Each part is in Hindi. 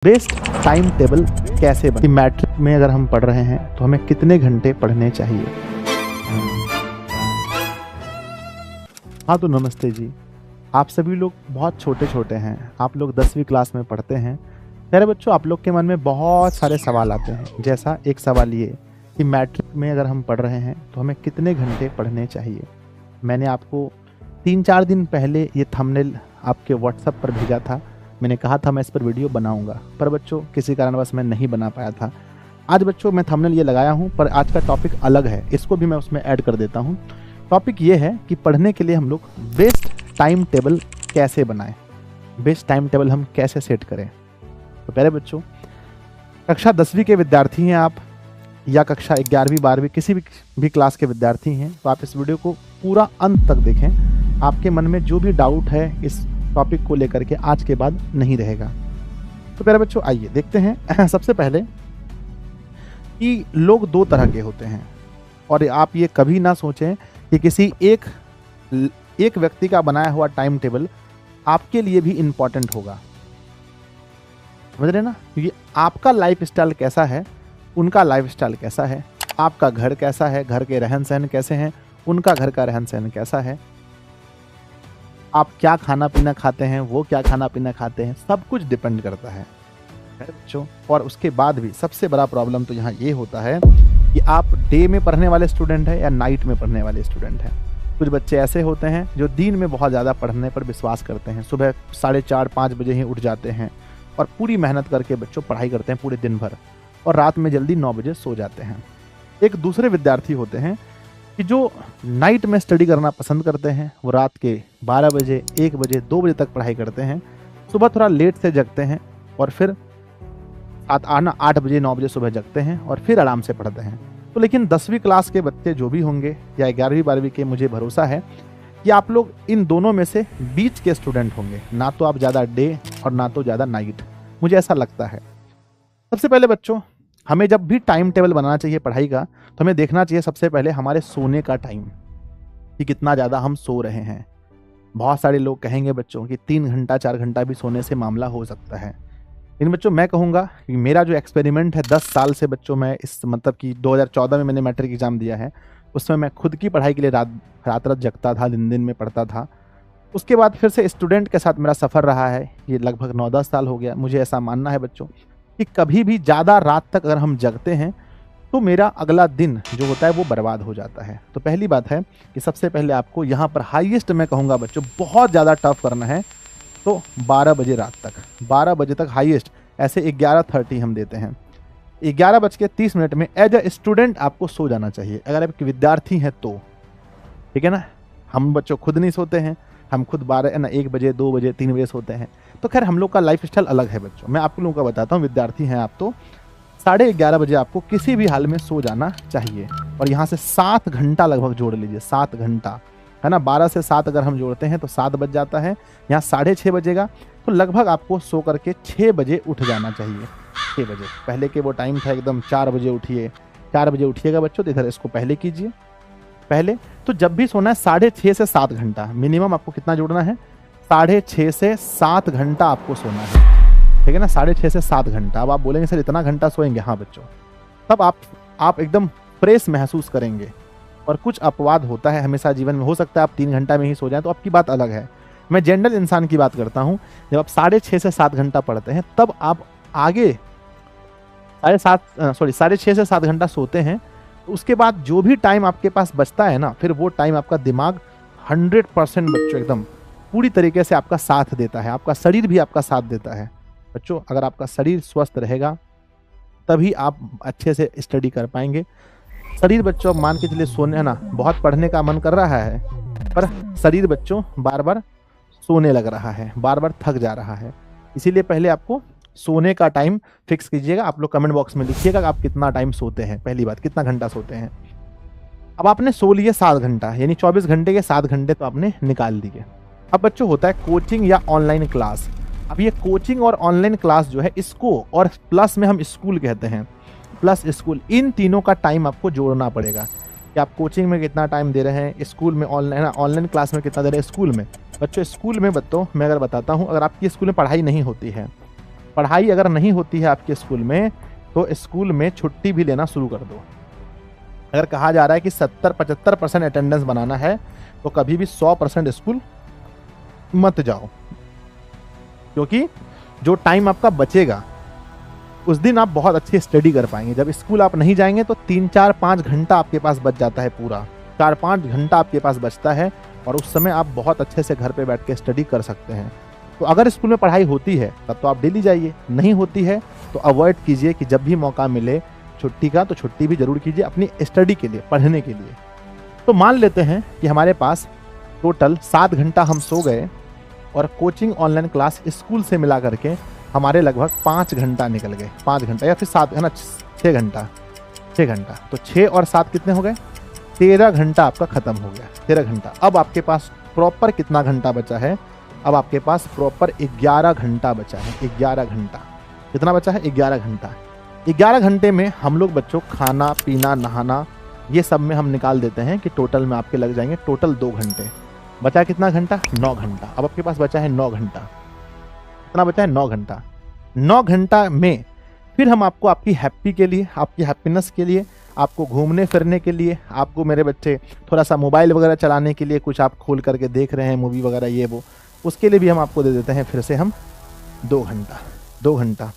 बेस्ट टाइम टेबल कैसे बने? मैट्रिक में अगर हम पढ़ रहे हैं तो हमें कितने घंटे पढ़ने चाहिए? हाँ तो नमस्ते जी। आप सभी लोग बहुत छोटे छोटे हैं, आप लोग 10वीं क्लास में पढ़ते हैं। प्यारे बच्चों, आप लोग के मन में बहुत सारे सवाल आते हैं। जैसा एक सवाल ये कि मैट्रिक में अगर हम पढ़ रहे हैं तो हमें कितने घंटे पढ़ने चाहिए। मैंने आपको 3-4 दिन पहले ये थंबनेल आपके व्हाट्सएप पर भेजा था। मैंने कहा था मैं इस पर वीडियो बनाऊंगा, पर बच्चों किसी कारणवश मैं नहीं बना पाया था। आज बच्चों मैं थंबनेल ये लगाया हूँ, पर आज का टॉपिक अलग है, इसको भी मैं उसमें ऐड कर देता हूँ। टॉपिक ये है कि पढ़ने के लिए हम लोग बेस्ट टाइम टेबल कैसे बनाएं, बेस्ट टाइम टेबल हम कैसे सेट करें। तो पहले बच्चों, कक्षा 10वीं के विद्यार्थी हैं आप, या कक्षा 11वीं 12वीं किसी भी क्लास के विद्यार्थी हैं, तो आप इस वीडियो को पूरा अंत तक देखें। आपके मन में जो भी डाउट है इस टॉपिक को लेकर के आज के बाद नहीं रहेगा। तो प्यारे बच्चों आइए देखते हैं। सबसे पहले कि लोग दो तरह के होते हैं, और आप ये कभी ना सोचें कि किसी एक व्यक्ति का बनाया हुआ टाइम टेबल आपके लिए भी इम्पोर्टेंट होगा। समझ रहे ना? क्योंकि आपका लाइफ स्टाइल कैसा है, उनका लाइफ स्टाइल कैसा है, आपका घर कैसा है, घर के रहन सहन कैसे हैं, उनका घर का रहन सहन कैसा है, आप क्या खाना पीना खाते हैं, वो क्या खाना पीना खाते हैं, सब कुछ डिपेंड करता है बच्चों। और उसके बाद भी सबसे बड़ा प्रॉब्लम तो यहाँ ये होता है कि आप डे में पढ़ने वाले स्टूडेंट हैं या नाइट में पढ़ने वाले स्टूडेंट हैं। कुछ बच्चे ऐसे होते हैं जो दिन में बहुत ज़्यादा पढ़ने पर विश्वास करते हैं, सुबह 4:30-5 बजे ही उठ जाते हैं और पूरी मेहनत करके बच्चों पढ़ाई करते हैं पूरे दिन भर, और रात में जल्दी 9 बजे सो जाते हैं। एक दूसरे विद्यार्थी होते हैं कि जो नाइट में स्टडी करना पसंद करते हैं, वो रात के 12 बजे 1 बजे 2 बजे तक पढ़ाई करते हैं, सुबह थोड़ा लेट से जगते हैं और फिर 8 बजे 9 बजे सुबह जगते हैं और फिर आराम से पढ़ते हैं। तो लेकिन 10वीं क्लास के बच्चे जो भी होंगे या 11वीं 12वीं के, मुझे भरोसा है कि आप लोग इन दोनों में से बीच के स्टूडेंट होंगे, ना तो आप ज़्यादा डे और ना तो ज़्यादा नाइट, मुझे ऐसा लगता है। सबसे पहले बच्चों, हमें जब भी टाइम टेबल बनाना चाहिए पढ़ाई का, तो हमें देखना चाहिए सबसे पहले हमारे सोने का टाइम, कि कितना ज़्यादा हम सो रहे हैं। बहुत सारे लोग कहेंगे बच्चों कि 3 घंटा 4 घंटा भी सोने से मामला हो सकता है। लेकिन बच्चों मैं कहूँगा कि मेरा जो एक्सपेरिमेंट है 10 साल से बच्चों, मैं इस मतलब कि 2014 में मैंने मैट्रिक एग्जाम दिया है, उसमें मैं खुद की पढ़ाई के लिए रात जगता था, दिन में पढ़ता था। उसके बाद फिर से स्टूडेंट के साथ मेरा सफ़र रहा है, ये लगभग 9-10 साल हो गया। मुझे ऐसा मानना है बच्चों कि कभी भी ज़्यादा रात तक अगर हम जगते हैं तो मेरा अगला दिन जो होता है वो बर्बाद हो जाता है। तो पहली बात है कि सबसे पहले आपको यहाँ पर हाईएस्ट मैं कहूँगा बच्चों, बहुत ज़्यादा टफ करना है तो 12 बजे रात तक, 12 बजे तक हाईएस्ट। ऐसे 11:30 हम देते हैं, 11:30 में एज अ स्टूडेंट आपको सो जाना चाहिए, अगर आप विद्यार्थी हैं तो। ठीक है ना? हम बच्चों खुद नहीं सोते हैं, हम खुद 1 बजे 2 बजे 3 बजे सोते हैं। तो खैर हम लोग का लाइफ स्टाइल अलग है बच्चों। मैं आप लोगों का बताता हूँ, विद्यार्थी हैं आप तो 11:30 बजे आपको किसी भी हाल में सो जाना चाहिए। और यहाँ से 7 घंटा लगभग जोड़ लीजिए, 7 घंटा है ना। 12 से 7 अगर हम जोड़ते हैं तो 7 बज जाता है, यहाँ 6:30 बजेगा, तो लगभग आपको सो करके 6 बजे उठ जाना चाहिए। 6 बजे पहले के वो टाइम था एकदम 4 बजे उठिए, 4 बजे उठिएगा बच्चों, तो इधर इसको पहले कीजिए। पहले तो जब भी सोना है 6:30 से 7 घंटा मिनिमम आपको कितना जोड़ना है, 6:30 से 7 घंटा आपको सोना है। ठीक है ना? 6:30 से 7 घंटा। अब आप बोलेंगे सर इतना घंटा सोएंगे? हाँ बच्चों, तब आप एकदम फ्रेश महसूस करेंगे। और कुछ अपवाद होता है हमेशा जीवन में, हो सकता है आप 3 घंटा में ही सो जाएं, तो आपकी बात अलग है। मैं जनरल इंसान की बात करता हूँ। जब आप 6:30 से 7 घंटा पढ़ते हैं, तब आप आगे 6:30 से 7 घंटा सोते हैं, तो उसके बाद जो भी टाइम आपके पास बचता है ना, फिर वो टाइम आपका दिमाग 100% बच्चों एकदम पूरी तरीके से आपका साथ देता है, आपका शरीर भी आपका साथ देता है बच्चों। अगर आपका शरीर स्वस्थ रहेगा तभी आप अच्छे से स्टडी कर पाएंगे। शरीर बच्चों मान के चलिए सोने, है ना, बहुत पढ़ने का मन कर रहा है, पर शरीर बच्चों बार बार सोने लग रहा है, बार बार थक जा रहा है। इसीलिए पहले आपको सोने का टाइम फिक्स कीजिएगा। आप लोग कमेंट बॉक्स में लिखिएगा आप कितना टाइम सोते हैं। पहली बात, कितना घंटा सोते हैं। अब आपने सो लिए 7 घंटा, यानी 24 घंटे के 7 घंटे तो आपने निकाल दिए। अब बच्चों होता है कोचिंग या ऑनलाइन क्लास। अब ये कोचिंग और ऑनलाइन क्लास जो है, इसको और प्लस में हम स्कूल कहते हैं, प्लस स्कूल, इन तीनों का टाइम आपको जोड़ना पड़ेगा कि आप कोचिंग में कितना टाइम दे रहे हैं, स्कूल में ऑनलाइन क्लास में कितना दे रहे हैं। स्कूल में बच्चों, स्कूल में बच्चों मैं अगर बताता हूँ, अगर आपकी स्कूल में पढ़ाई नहीं होती है पढ़ाई अगर नहीं होती है आपके स्कूल में तो स्कूल में छुट्टी भी लेना शुरू कर दो। अगर कहा जा रहा है कि 70-75% अटेंडेंस बनाना है तो कभी भी 100% स्कूल मत जाओ, क्योंकि जो टाइम आपका बचेगा उस दिन आप बहुत अच्छी स्टडी कर पाएंगे। जब स्कूल आप नहीं जाएंगे तो 3-4-5 घंटा आपके पास बच जाता है, पूरा 4-5 घंटा आपके पास बचता है और उस समय आप बहुत अच्छे से घर पे बैठ के स्टडी कर सकते हैं। तो अगर स्कूल में पढ़ाई होती है तब तो आप डेली जाइए, नहीं होती है तो अवॉइड कीजिए कि जब भी मौका मिले छुट्टी का तो छुट्टी भी जरूर कीजिए अपनी स्टडी के लिए, पढ़ने के लिए। तो मान लेते हैं कि हमारे पास टोटल 7 घंटा हम सो गए और कोचिंग ऑनलाइन क्लास स्कूल से मिला करके हमारे लगभग 5 घंटा निकल गए, 5 घंटा या फिर 7 है ना, 6 घंटा, 6 घंटा। तो 6 और 7 कितने हो गए? 13 घंटा आपका खत्म हो गया, 13 घंटा। अब आपके पास प्रॉपर कितना घंटा बचा है? अब आपके पास प्रॉपर 11 घंटा बचा है, 11 घंटा। कितना बचा है? 11 घंटा। 11 घंटे में हम लोग बच्चों खाना पीना नहाना ये सब में हम निकाल देते हैं कि टोटल में आपके लग जाएंगे टोटल 2 घंटे। बचा कितना घंटा? 9 घंटा। अब आपके पास बचा है 9 घंटा। कितना बचा है? 9 घंटा। 9 घंटा में फिर हम आपको आपकी हैप्पी के लिए, आपकी हैप्पीनेस के लिए, आपको घूमने फिरने के लिए, आपको मेरे बच्चे थोड़ा सा मोबाइल वगैरह चलाने के लिए, कुछ आप खोल करके देख रहे हैं मूवी वगैरह ये वो, उसके लिए भी हम आपको दे देते हैं फिर से हम 2 घंटा। 2 घंटा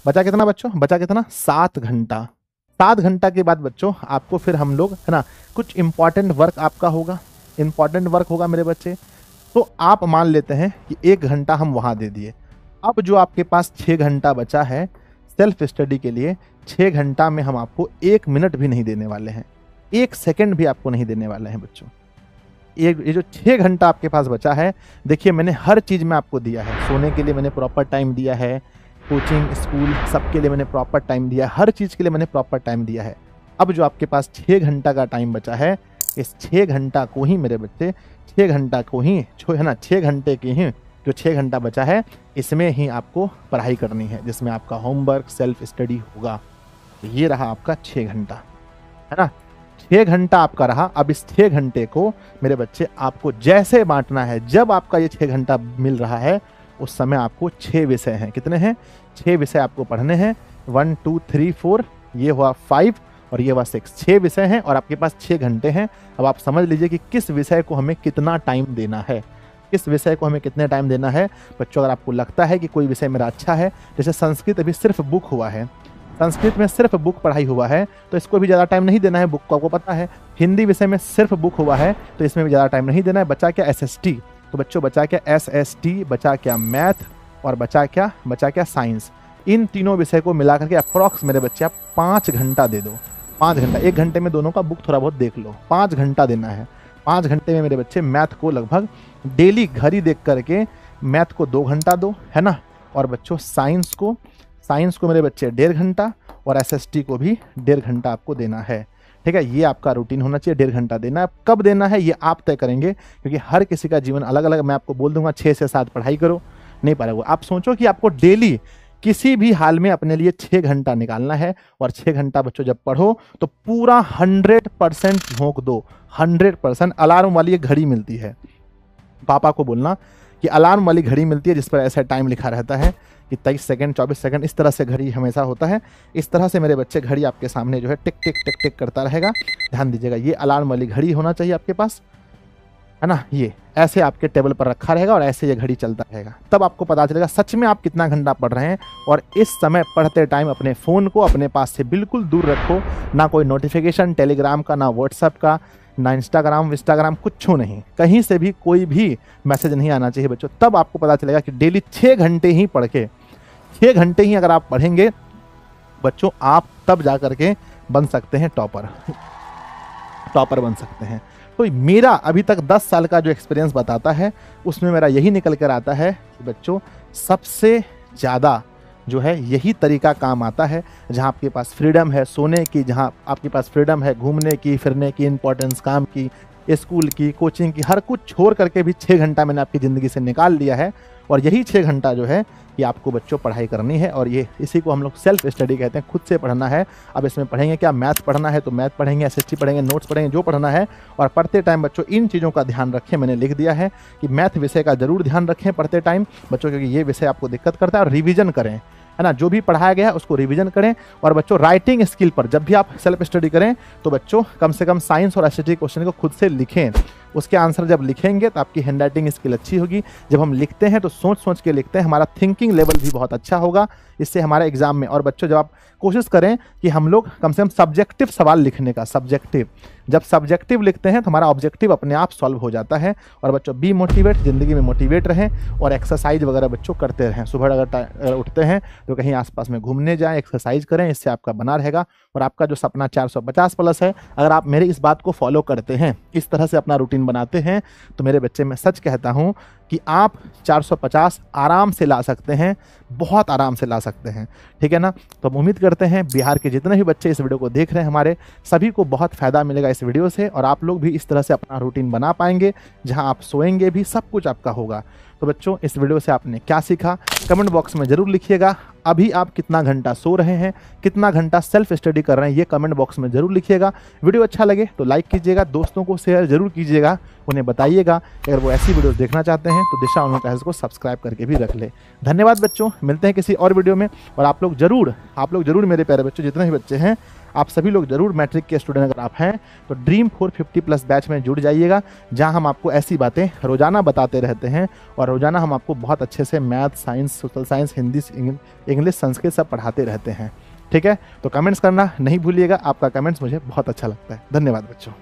बचा कितना बच्चों? बचा कितना? 7 घंटा। 7 घंटा के बाद बच्चों आपको फिर हम लोग है ना कुछ इंपॉर्टेंट वर्क आपका होगा, इंपॉर्टेंट वर्क होगा मेरे बच्चे। तो आप मान लेते हैं कि 1 घंटा हम वहाँ दे दिए। अब जो आपके पास 6 घंटा बचा है सेल्फ स्टडी के लिए, 6 घंटा में हम आपको 1 मिनट भी नहीं देने वाले हैं, 1 सेकंड भी आपको नहीं देने वाले हैं बच्चों। ये जो 6 घंटा आपके पास बचा है, देखिए मैंने हर चीज़ में आपको दिया है। सोने के लिए मैंने प्रॉपर टाइम दिया है, कोचिंग स्कूल सबके लिए मैंने प्रॉपर टाइम दिया है, हर चीज़ के लिए मैंने प्रॉपर टाइम दिया है। अब जो आपके पास 6 घंटा का टाइम बचा है, इस 6 घंटा को ही मेरे बच्चे, 6 घंटा को ही है ना, 6 घंटे की ही जो 6 घंटा बचा है इसमें ही आपको पढ़ाई करनी है, जिसमें आपका होमवर्क सेल्फ स्टडी होगा। तो ये रहा आपका 6 घंटा, है ना, 6 घंटा आपका रहा। अब इस 6 घंटे को मेरे बच्चे आपको जैसे बांटना है, जब आपका ये 6 घंटा मिल रहा है उस समय आपको 6 विषय हैं। कितने हैं? 6 विषय आपको पढ़ने हैं। 1 2 3 4, ये हुआ 5 और ये हुआ 6, 6 विषय हैं और आपके पास 6 घंटे हैं। अब आप समझ लीजिए कि किस विषय को हमें कितना टाइम देना है, किस विषय को हमें कितने टाइम देना है। बच्चों अगर आपको लगता है कि कोई विषय मेरा अच्छा है, जैसे संस्कृत अभी सिर्फ बुक हुआ है, संस्कृत में सिर्फ बुक पढ़ाई हुआ है तो इसको भी ज़्यादा टाइम नहीं देना है, बुक को आपको पता है। हिंदी विषय में सिर्फ बुक हुआ है तो इसमें भी ज़्यादा टाइम नहीं देना है। बचा क्या? SST। तो बच्चों बचा क्या? SST, बचा क्या? मैथ, और बचा क्या? बचा क्या? साइंस। इन तीनों विषय को मिला करके अप्रॉक्स मेरे बच्चे आप 5 घंटा दे दो। 5 घंटा, 1 घंटे में दोनों का बुक थोड़ा बहुत देख लो, 5 घंटा देना है। 5 घंटे में मेरे बच्चे मैथ को लगभग डेली घड़ी देख करके मैथ को 2 घंटा दो, है ना। और बच्चों साइंस को मेरे बच्चे 1.5 घंटा और SST को भी 1.5 घंटा आपको देना है। ठीक है, ये आपका रूटीन होना चाहिए, 1.5 घंटा देना है। कब देना है ये आप तय करेंगे, क्योंकि हर किसी का जीवन अलग अलग। मैं आपको बोल दूंगा 6 से 7 पढ़ाई करो, नहीं पाएगा। आप सोचो कि आपको डेली किसी भी हाल में अपने लिए 6 घंटा निकालना है और 6 घंटा बच्चों जब पढ़ो तो पूरा 100% झोंक दो, 100%। अलार्म वाली एक घड़ी मिलती है, पापा को बोलना कि अलार्म वाली घड़ी मिलती है जिस पर ऐसा टाइम लिखा रहता है कि 23 सेकंड 24 सेकंड, इस तरह से घड़ी हमेशा होता है। इस तरह से मेरे बच्चे घड़ी आपके सामने जो है टिक टिक टिक टिक करता रहेगा। ध्यान दीजिएगा, ये अलार्म वाली घड़ी होना चाहिए आपके पास, है ना। ये ऐसे आपके टेबल पर रखा रहेगा और ऐसे ये घड़ी चलता रहेगा, तब आपको पता चलेगा सच में आप कितना घंटा पढ़ रहे हैं। और इस समय पढ़ते टाइम अपने फ़ोन को अपने पास से बिल्कुल दूर रखो, ना कोई नोटिफिकेशन टेलीग्राम का, ना व्हाट्सएप का, ना इंस्टाग्राम, कुछ नहीं, कहीं से भी कोई भी मैसेज नहीं आना चाहिए बच्चों। तब आपको पता चलेगा कि डेली 6 घंटे ही पढ़ के, 6 घंटे ही अगर आप पढ़ेंगे बच्चों, आप तब जा करके बन सकते हैं टॉपर बन सकते हैं। तो मेरा अभी तक 10 साल का जो एक्सपीरियंस बताता है उसमें मेरा यही निकल कर आता है कि बच्चों सबसे ज़्यादा जो है यही तरीका काम आता है जहाँ आपके पास फ्रीडम है सोने की, जहाँ आपके पास फ्रीडम है घूमने की, फिरने की, इंपॉर्टेंस काम की, स्कूल की, कोचिंग की, हर कुछ छोड़ करके भी 6 घंटा मैंने आपकी ज़िंदगी से निकाल लिया है। और यही 6 घंटा जो है कि आपको बच्चों पढ़ाई करनी है। और ये इसी को हम लोग सेल्फ स्टडी कहते हैं, खुद से पढ़ना है। अब इसमें पढ़ेंगे क्या? मैथ पढ़ना है तो मैथ पढ़ेंगे, SST पढ़ेंगे, नोट्स पढ़ेंगे, जो पढ़ना है। और पढ़ते टाइम बच्चों इन चीज़ों का ध्यान रखें, मैंने लिख दिया है कि मैथ विषय का जरूर ध्यान रखें पढ़ते टाइम बच्चों, क्योंकि ये विषय आपको दिक्कत करता है। और रिवीजन करें, है ना। जो भी पढ़ाया गया है उसको रिवीजन करें। और बच्चों राइटिंग स्किल पर जब भी आप सेल्फ स्टडी करें तो बच्चों कम से कम साइंस और एसटीटी क्वेश्चन को खुद से लिखें। उसके आंसर जब लिखेंगे तो आपकी हैंड राइटिंग स्किल अच्छी होगी। जब हम लिखते हैं तो सोच सोच के लिखते हैं, हमारा थिंकिंग लेवल भी बहुत अच्छा होगा इससे हमारे एग्जाम में। और बच्चों जब आप कोशिश करें कि हम लोग कम से कम सब्जेक्टिव सवाल लिखने का, सब्जेक्टिव, जब सब्जेक्टिव लिखते हैं तो हमारा ऑब्जेक्टिव अपने आप सॉल्व हो जाता है। और बच्चों बी मोटिवेट, ज़िंदगी में मोटिवेट रहें और एक्सरसाइज वगैरह बच्चों करते रहें। सुबह अगर उठते हैं तो कहीं आसपास में घूमने जाएं, एक्सरसाइज करें, इससे आपका बना रहेगा। और आपका जो सपना 450 प्लस है, अगर आप मेरे इस बात को फॉलो करते हैं, इस तरह से अपना रूटीन बनाते हैं, तो मेरे बच्चे मैं सच कहता हूँ कि आप 450 आराम से ला सकते हैं, बहुत आराम से ला सकते हैं। ठीक है ना। तो हम उम्मीद करते हैं बिहार के जितने भी बच्चे इस वीडियो को देख रहे हैं हमारे, सभी को बहुत फ़ायदा मिलेगा इस वीडियो से। और आप लोग भी इस तरह से अपना रूटीन बना पाएंगे जहां आप सोएंगे भी, सब कुछ आपका होगा। तो बच्चों इस वीडियो से आपने क्या सीखा कमेंट बॉक्स में ज़रूर लिखिएगा। अभी आप कितना घंटा सो रहे हैं, कितना घंटा सेल्फ स्टडी कर रहे हैं, ये कमेंट बॉक्स में ज़रूर लिखिएगा। वीडियो अच्छा लगे तो लाइक कीजिएगा, दोस्तों को शेयर जरूर कीजिएगा, उन्हें बताइएगा अगर वो ऐसी वीडियोस देखना चाहते हैं तो दिशा ऑनलाइन क्लासेस को सब्सक्राइब करके भी रख ले। धन्यवाद बच्चों, मिलते हैं किसी और वीडियो में। और आप लोग जरूर मेरे प्यारे बच्चों, जितने भी बच्चे हैं आप सभी लोग जरूर मैट्रिक के स्टूडेंट अगर आप हैं तो ड्रीम 450 प्लस बैच में जुड़ जाइएगा, जहां हम आपको ऐसी बातें रोजाना बताते रहते हैं। और रोजाना हम आपको बहुत अच्छे से math, science, social science, Hindi, English, Sanskrit सब पढ़ाते रहते हैं। ठीक है, तो कमेंट्स करना नहीं भूलिएगा, आपका कमेंट्स मुझे बहुत अच्छा लगता है। धन्यवाद बच्चों।